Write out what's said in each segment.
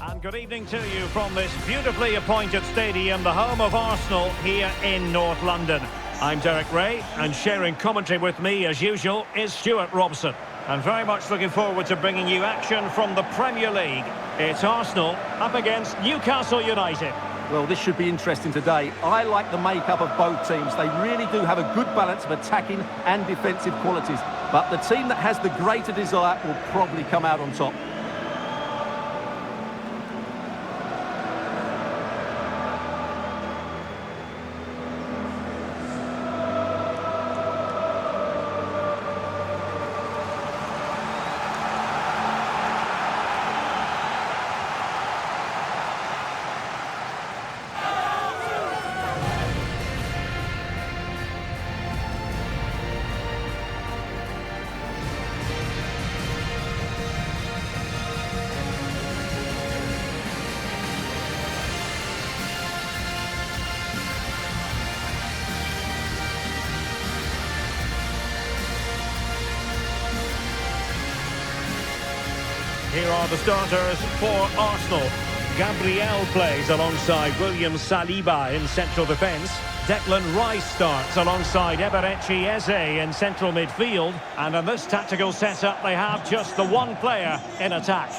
And good evening to you from this beautifully appointed stadium, the home of Arsenal here in North London. I'm Derek Ray, and sharing commentary with me, as usual, is Stuart Robson. And very much looking forward to bringing you action from the Premier League. It's Arsenal up against Newcastle United. Well, this should be interesting today. I like the makeup of both teams. They really do have a good balance of attacking and defensive qualities. But the team that has the greater desire will probably come out on top. Here are the starters for Arsenal. Gabriel plays alongside William Saliba in central defence. Declan Rice starts alongside Eberechi Eze in central midfield. And in this tactical setup, they have just the one player in attack.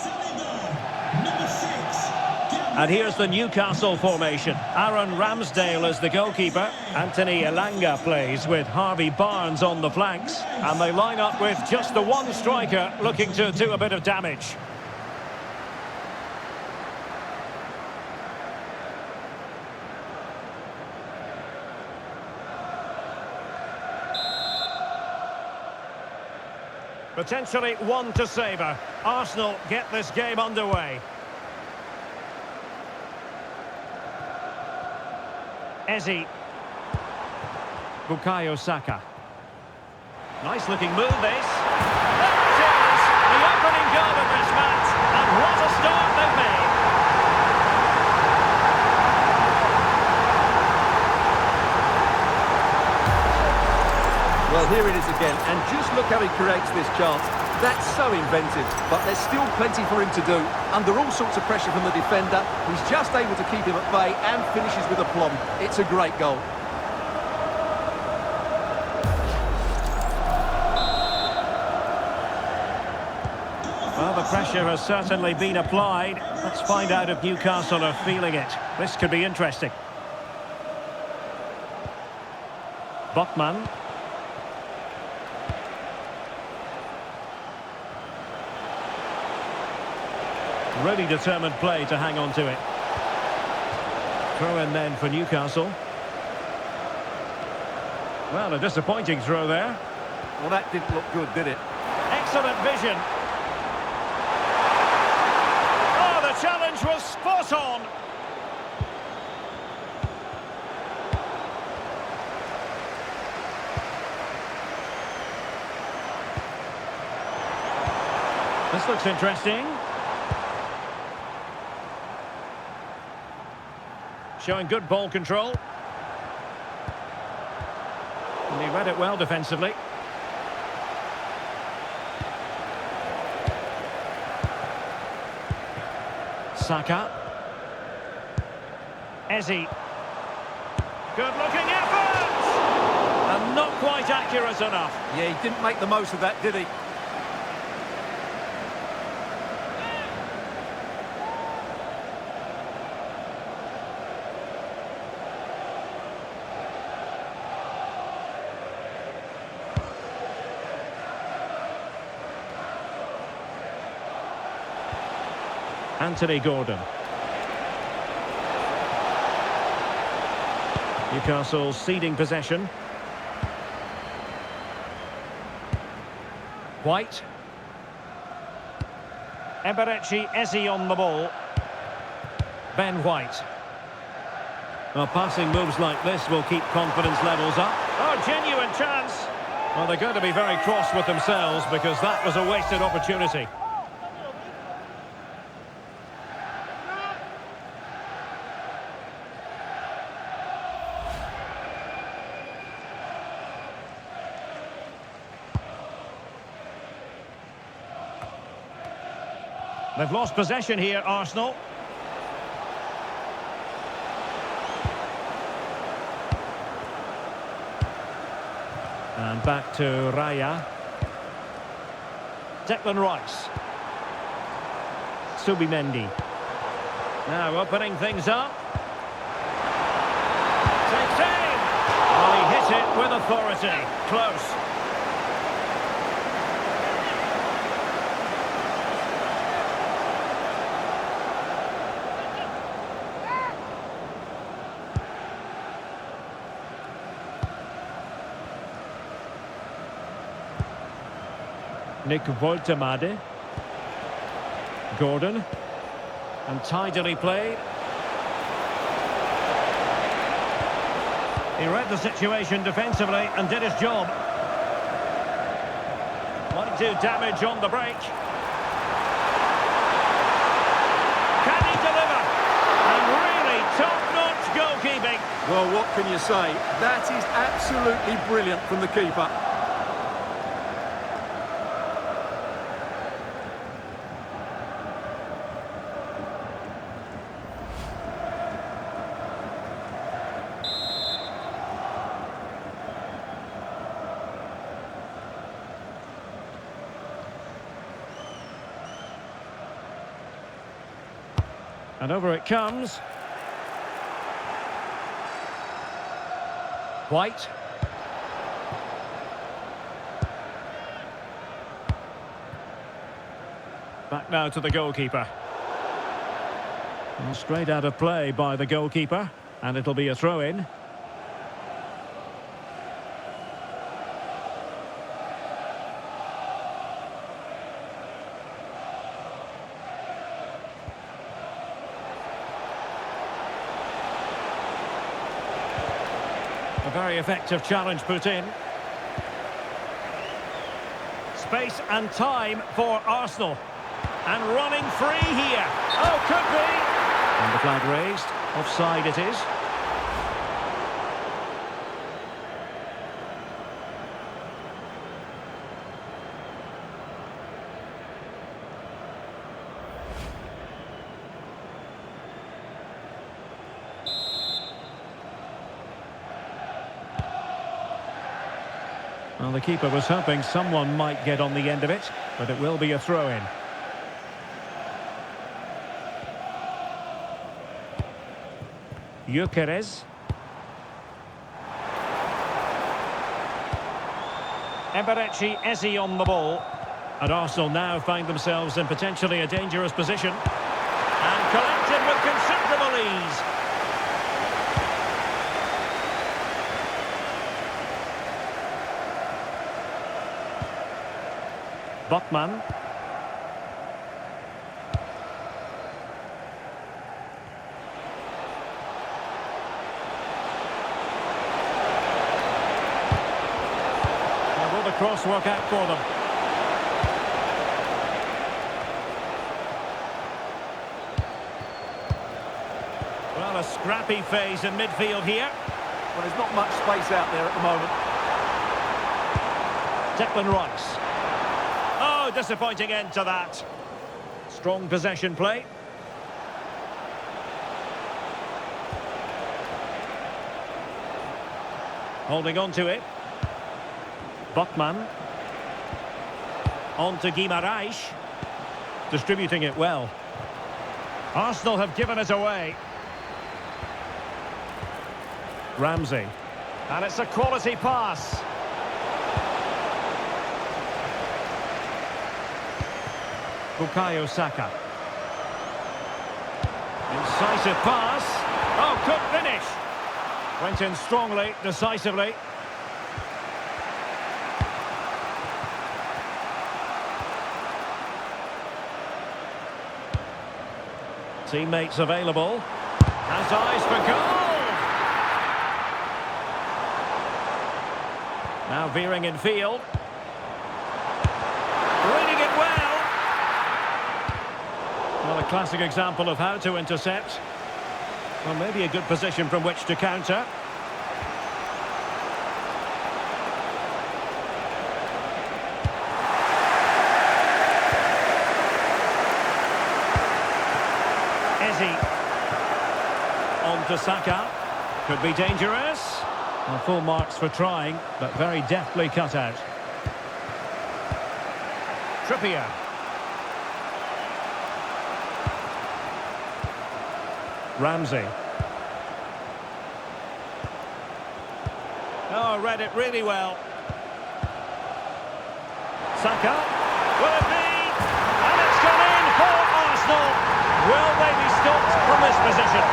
And here's the Newcastle formation. Aaron Ramsdale is the goalkeeper. Anthony Elanga plays with Harvey Barnes on the flanks. And they line up with just the one striker looking to do a bit of damage. Potentially one to savour. Arsenal get this game underway. Eze. Bukayo Saka. Nice looking move this. That is the opening goal of this match. And what a start they've made. Well, here it is again, and just look how he creates this chance. That's so inventive, but there's still plenty for him to do. Under all sorts of pressure from the defender, he's just able to keep him at bay and finishes with aplomb. It's a great goal. Well, the pressure has certainly been applied. Let's find out if Newcastle are feeling it. This could be interesting. Botman. Really determined play to hang on to it. Throw in then for Newcastle. Well, a disappointing throw there. Well, that didn't look good, did it? Excellent vision. Oh, the challenge was spot on. This looks interesting. Showing good ball control. And he read it well defensively. Saka. Eze. Good looking effort! And not quite accurate enough. Yeah, he didn't make the most of that, did he? Anthony Gordon. Newcastle ceding possession. White. Eberechi Eze on the ball. Ben White. Well, passing moves like this will keep confidence levels up. Oh, genuine chance. Well, they're going to be very cross with themselves because that was a wasted opportunity. They've lost possession here, Arsenal. And back to Raya. Declan Rice. Subimendi. Now opening things up. Takes aim! Well, he hit it with authority. Close. Nick Woltemade. Gordon. And tidily played. He read the situation defensively and did his job. Might do damage on the break. Can he deliver? And really top-notch goalkeeping. Well, what can you say? That is absolutely brilliant from the keeper. And over it comes. White. Back now to the goalkeeper. And straight out of play by the goalkeeper. And it'll be a throw-in. A very effective challenge put in. Space and time for Arsenal. And running free here. Oh, could be. And the flag raised. Offside it is. Well, the keeper was hoping someone might get on the end of it, but it will be a throw-in. Gyokeres. Eberechi Eze on the ball. And Arsenal now find themselves in potentially a dangerous position. And collected with considerable ease. Botman. Now will the cross work out for them? Well, a scrappy phase in midfield here. Well, there's not much space out there at the moment. Declan Rice. Oh, disappointing end to that. Strong possession play. Holding on to it. Botman. On to Gyokeres. Distributing it well. Arsenal have given it away. Ramsey. And it's a quality pass. Bukayo Saka. Incisive pass. Oh, good finish. Went in strongly, decisively. Teammates available. Has eyes for goal. Now veering in field. Reading it well. Well, a classic example of how to intercept. Well, maybe a good position from which to counter. Eze. On to Saka. Could be dangerous. Well, full marks for trying, but very deftly cut out. Trippier. Ramsey. Oh, read it really well. Saka. Will it be? And it's gone in for Arsenal. Will they be stopped from this position?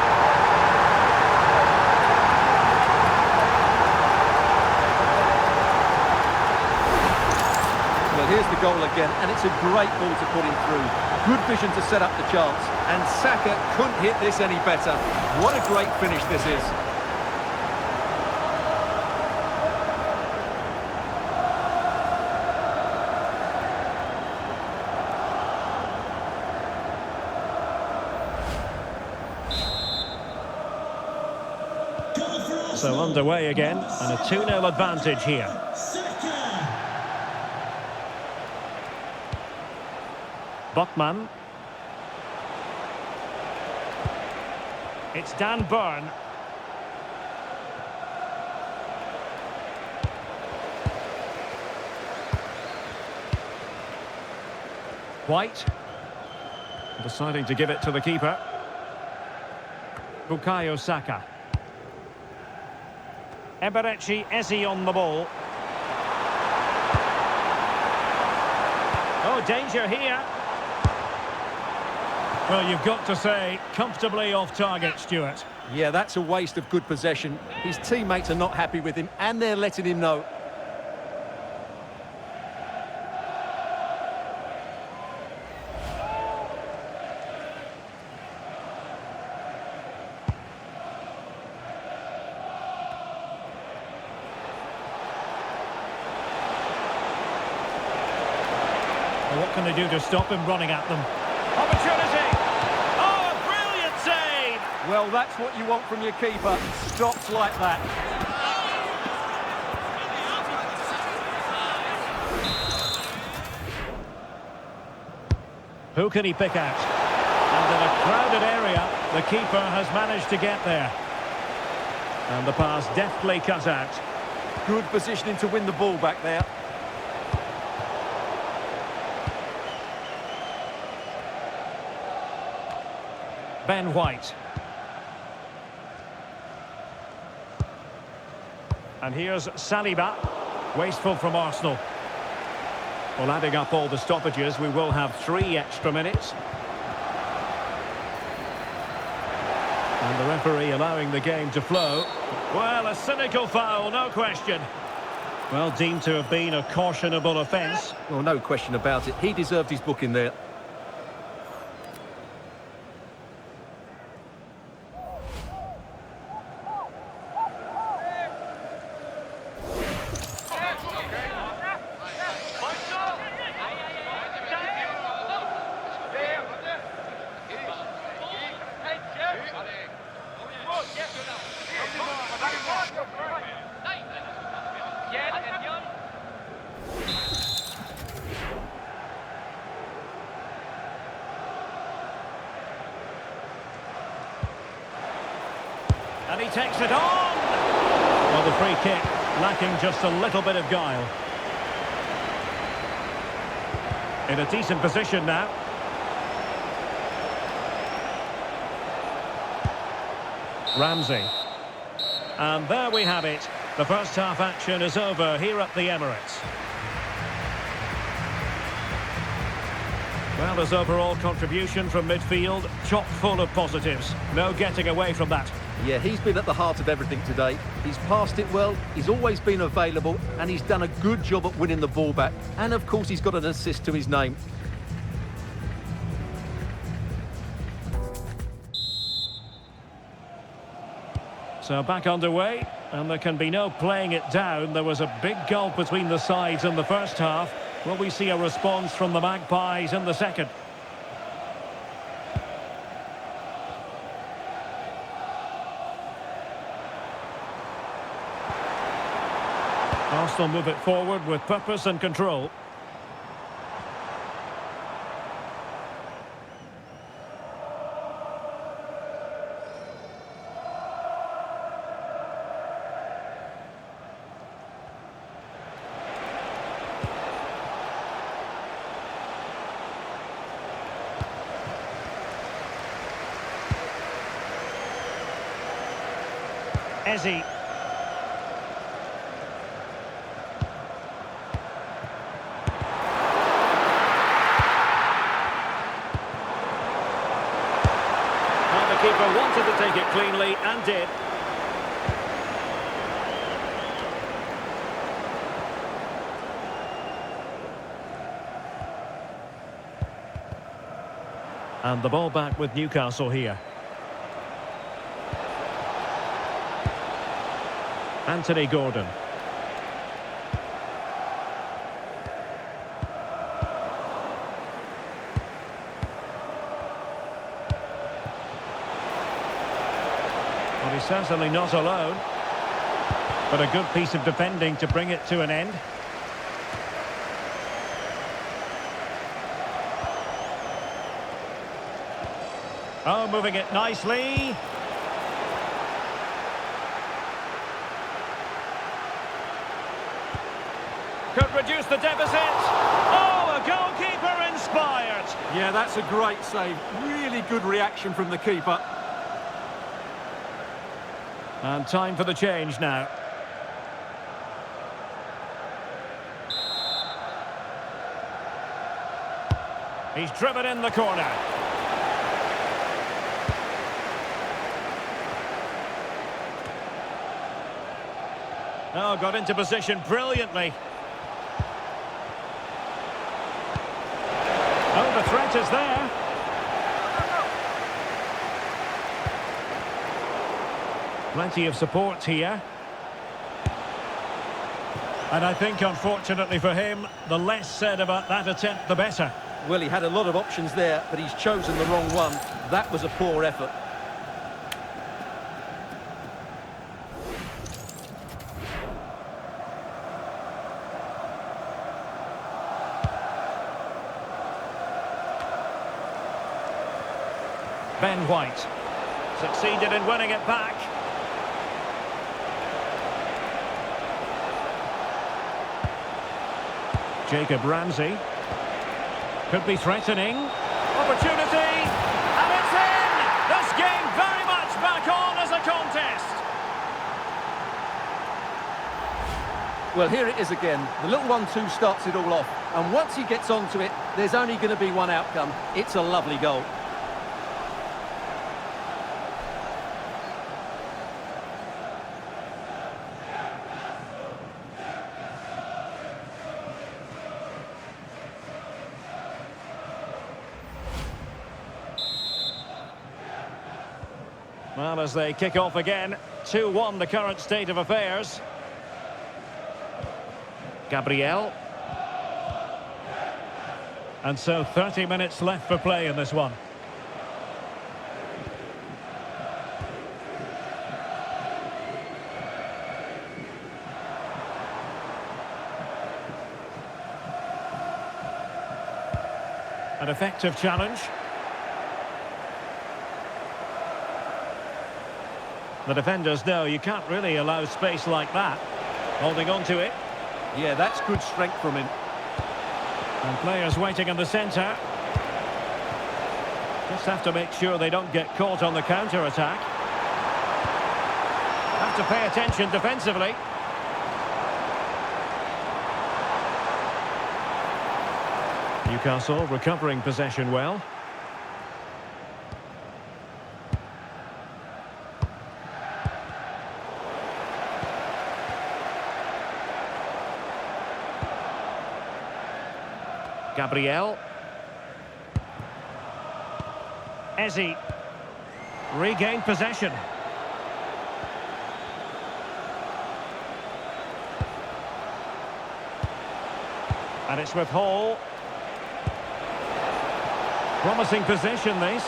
Well, here's the goal again, and it's a great ball to put him through. Good vision to set up the chance, and Saka couldn't hit this any better. What a great finish this is. So underway again, and a 2-0 advantage here. Botman. It's Dan Burn. White. Deciding to give it to the keeper. Bukayo Saka. Eberechi Eze on the ball. Oh, danger here. Well, you've got to say, comfortably off target, Stuart. Yeah, that's a waste of good possession. His teammates are not happy with him, and they're letting him know. Well, what can they do to stop him running at them? Opportunity! Oh, a brilliant save! Well, that's what you want from your keeper. Stops like that. Who can he pick out? And in a crowded area, the keeper has managed to get there. And the pass deftly cut out. Good positioning to win the ball back there. Ben White. And here's Saliba. Wasteful from Arsenal. Well, adding up all the stoppages, we will have 3 extra minutes. And the referee allowing the game to flow. Well, a cynical foul, no question. Well, deemed to have been a cautionable offence. Well, no question about it. He deserved his booking there. And he takes it on! Well, the free kick lacking just a little bit of guile. In a decent position now. Ramsey. And there we have it. The first half action is over here at the Emirates. Well, his overall contribution from midfield, chock full of positives. No getting away from that. Yeah, he's been at the heart of everything today. He's passed it well, he's always been available, and he's done a good job at winning the ball back. And, of course, he's got an assist to his name. So back underway, and there can be no playing it down. There was a big gulf between the sides in the first half. Will we see a response from the Magpies in the second? Arsenal move it forward with purpose and control. Ezzy. Well, the keeper wanted to take it cleanly and did. And the ball back with Newcastle here. Anthony Gordon. Well, he's certainly not alone. But a good piece of defending to bring it to an end. Oh, moving it nicely. Could reduce the deficit. Oh, a goalkeeper inspired. Yeah, that's a great save. Really good reaction from the keeper. And time for the change now. He's driven in the corner. Oh, got into position brilliantly. Oh, the threat is there. Plenty of support here. And I think, unfortunately for him, the less said about that attempt, the better. Well, he had a lot of options there, but he's chosen the wrong one. That was a poor effort. Ben White succeeded in winning it back. Jacob Ramsey could be threatening. Opportunity, and it's in! This game very much back on as a contest. Well, here it is again. The little 1-2 starts it all off. And once he gets onto it, there's only going to be one outcome. It's a lovely goal. Well, as they kick off again, 2-1 the current state of affairs. Gabriel. And so 30 minutes left for play in this one. An effective challenge. The defenders know you can't really allow space like that. Holding on to it. Yeah, that's good strength from him. And players waiting in the centre. Just have to make sure they don't get caught on the counter-attack. Have to pay attention defensively. Newcastle recovering possession well. Gabriel. Ezzy. Regained possession. And it's with Hall. Promising position this.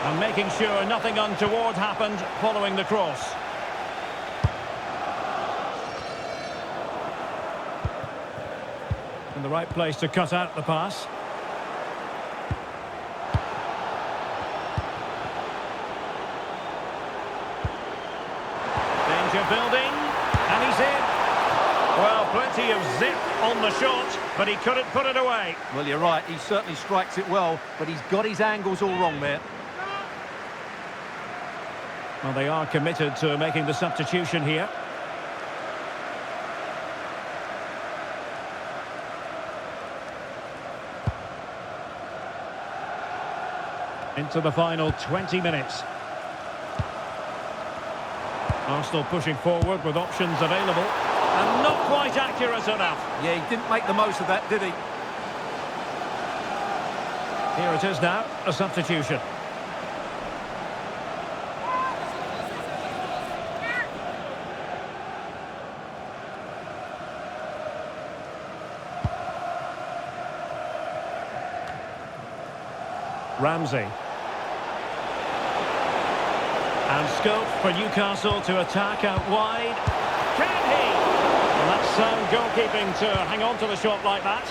And making sure nothing untoward happened following the cross. In the right place to cut out the pass. Danger building, and he's in. Well, plenty of zip on the shot, but he couldn't put it away. Well, you're right, he certainly strikes it well, but he's got his angles all wrong there. Well, they are committed to making the substitution here. Into the final 20 minutes. Arsenal pushing forward with options available. And not quite accurate enough. Yeah, he didn't make the most of that, did he? Here it is now, a substitution. Ramsey. And scope for Newcastle to attack out wide. Can he? And that's sound goalkeeping to hang on to the shot like that.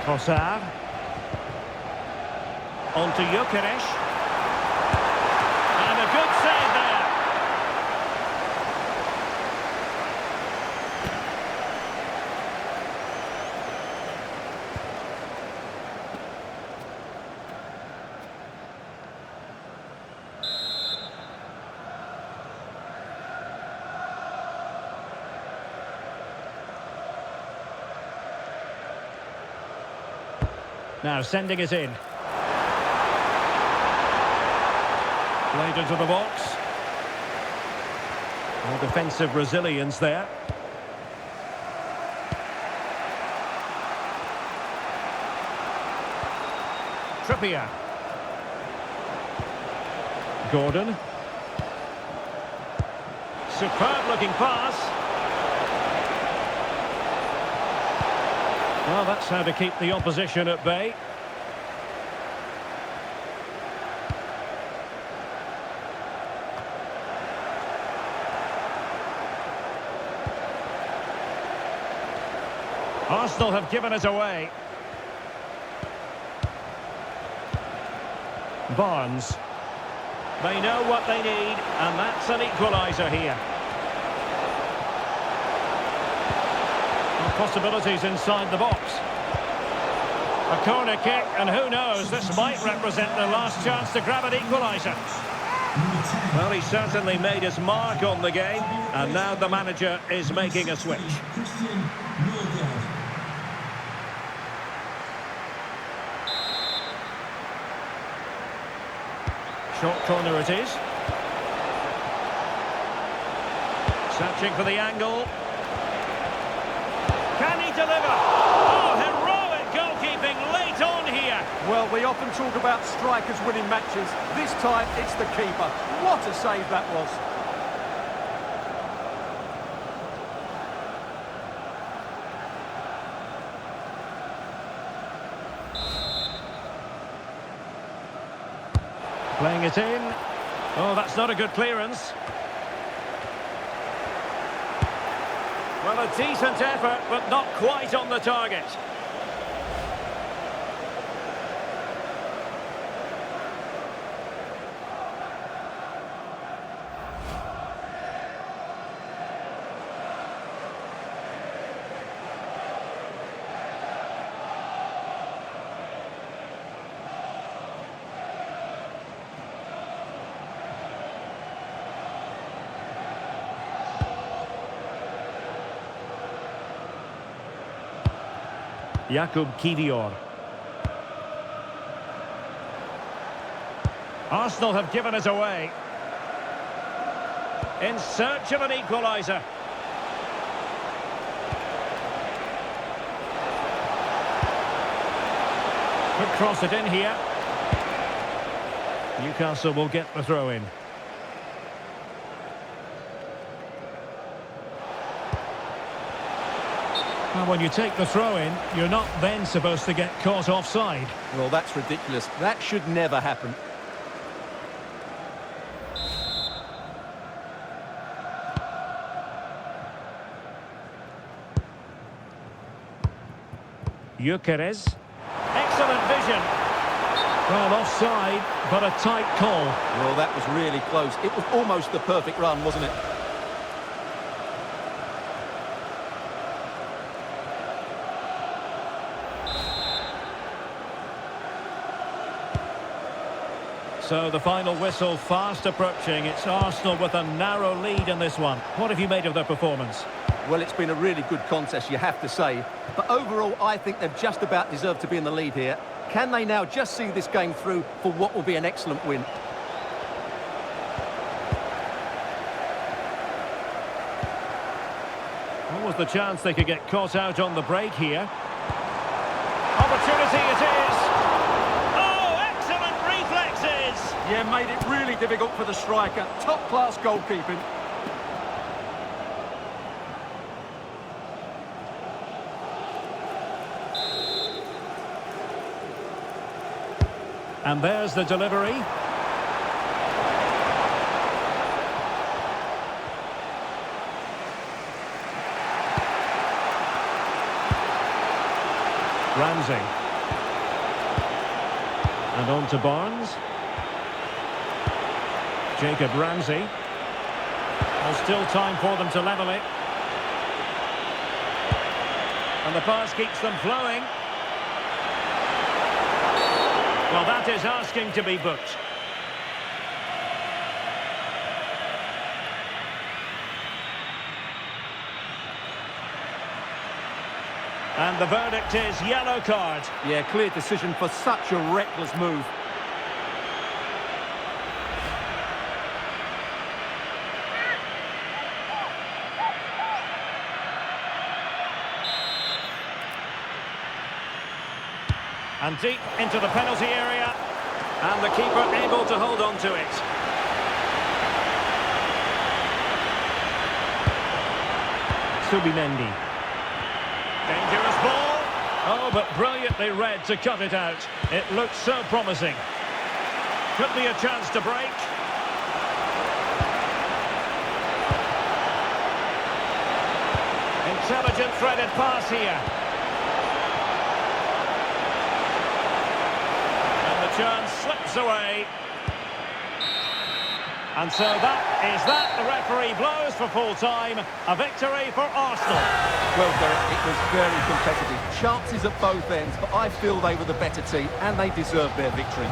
Trossard. On to Gyokeres. And a good save there. Now sending it in. Played into the box. More defensive resilience there. Trippier. Gordon. Superb looking pass. Well, that's how to keep the opposition at bay. Arsenal have given it away. Barnes. They know what they need, and that's an equaliser here. Possibilities inside the box. A corner kick, and who knows, this might represent the last chance to grab an equaliser. Well, he certainly made his mark on the game, and now the manager is making a switch. Short corner it is. Searching for the angle. Can he deliver? Oh, heroic goalkeeping late on here. Well, we often talk about strikers winning matches. This time, it's the keeper. What a save that was. Playing it in. Oh, that's not a good clearance. Well, a decent effort, but not quite on the target. Gyokeres. Arsenal have given it away. In search of an equaliser. Could cross it in here. Newcastle will get the throw in. Well, when you take the throw-in, you're not then supposed to get caught offside. Well, that's ridiculous. That should never happen. Gyokeres. Excellent vision. Well, offside, but a tight call. Well, that was really close. It was almost the perfect run, wasn't it? So the final whistle fast approaching. It's Arsenal with a narrow lead in this one. What have you made of their performance? Well, it's been a really good contest, you have to say. But overall, I think they've just about deserved to be in the lead here. Can they now just see this game through for what will be an excellent win? What was the chance they could get caught out on the break here? Opportunity it is! Oh, excellent reflexes! Yeah, made it really difficult for the striker. Top-class goalkeeping. And there's the delivery. Ramsey. And on to Barnes. Jacob Ramsey. There's still time for them to level it. And the pass keeps them flowing. Well, that is asking to be booked. And the verdict is yellow card. Yeah, clear decision for such a reckless move. And deep into the penalty area. And the keeper able to hold on to it. Subimendi. Dangerous ball. Oh, but brilliantly read to cut it out. It looks so promising. Could be a chance to break. Intelligent threaded pass here. Chance slips away. And so that. The referee blows for full time. A victory for Arsenal. Well, Derek, it was very competitive. Chances at both ends, but I feel they were the better team and they deserved their victory.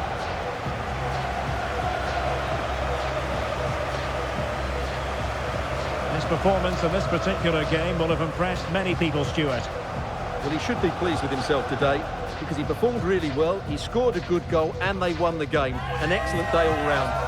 His performance in this particular game will have impressed many people, Stuart. Well, he should be pleased with himself today because he performed really well, he scored a good goal and they won the game. An excellent day all round.